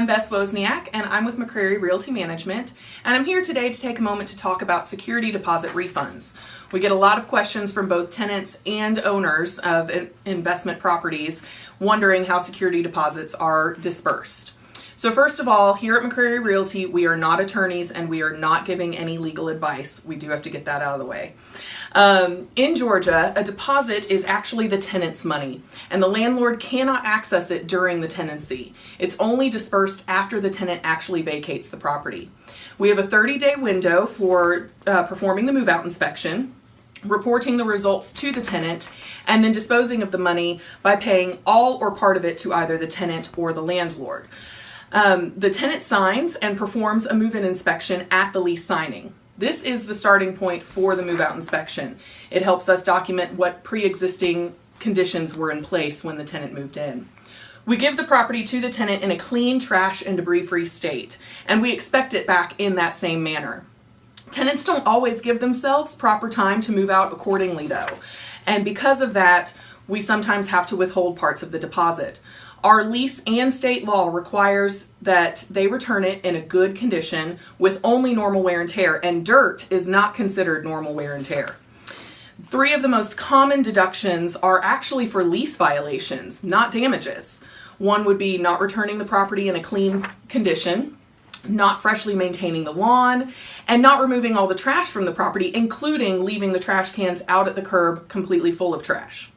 Bess Wozniak, and I'm with McCreary Realty Management, and I'm here today to take a moment to talk about security deposit refunds. We get a lot of questions from both tenants and owners of investment properties wondering how security deposits are dispersed. So first of all, here at McCreary Realty, we are not attorneys and we are not giving any legal advice. We do have to get that out of the way. In Georgia, a deposit is actually the tenant's money, and the landlord cannot access it during the tenancy. It's only dispersed after the tenant actually vacates the property. We have a 30-day window for performing the move-out inspection, reporting the results to the tenant, and then disposing of the money by paying all or part of it to either the tenant or the landlord. The tenant signs and performs a move-in inspection at the lease signing. This is the starting point for the move-out inspection. It helps us document what pre-existing conditions were in place when the tenant moved in. We give the property to the tenant in a clean, trash, and debris-free state, and we expect it back in that same manner. Tenants don't always give themselves proper time to move out accordingly, though, and because of that, we sometimes have to withhold parts of the deposit. Our lease and state law requires that they return it in a good condition with only normal wear and tear, and dirt is not considered normal wear and tear. 3 of the most common deductions are actually for lease violations, not damages. One would be not returning the property in a clean condition, not freshly maintaining the lawn, and not removing all the trash from the property, including leaving the trash cans out at the curb completely full of trash.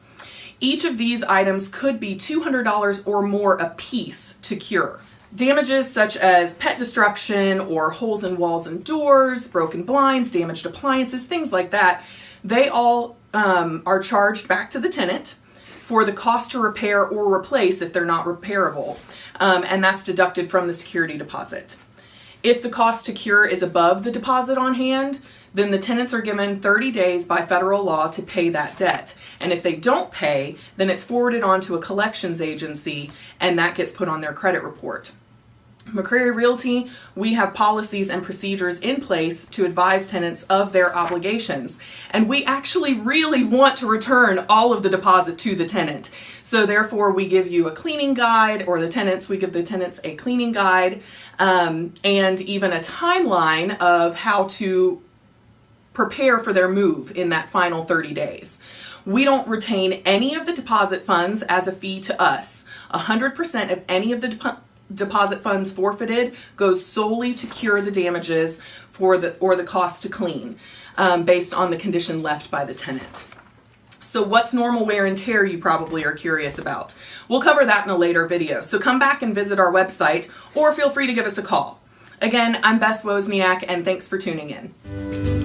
Each of these items could be $200 or more a piece to cure. Damages such as pet destruction or holes in walls and doors, broken blinds, damaged appliances, things like that, they all are charged back to the tenant for the cost to repair or replace if they're not repairable, and that's deducted from the security deposit. If the cost to cure is above the deposit on hand, then the tenants are given 30 days by federal law to pay that debt. And if they don't pay, then it's forwarded on to a collections agency and that gets put on their credit report. McCreary Realty, we have policies and procedures in place to advise tenants of their obligations. And we actually really want to return all of the deposit to the tenant. So therefore we give you a cleaning guide, or we give the tenants a cleaning guide, and even a timeline of how to prepare for their move in that final 30 days. We don't retain any of the deposit funds as a fee to us. 100% of any of the deposit funds forfeited goes solely to cure the damages or the cost to clean, based on the condition left by the tenant. So what's normal wear and tear, you probably are curious about. We'll cover that in a later video, so come back and visit our website or feel free to give us a call. Again, I'm Bess Wozniak, and thanks for tuning in.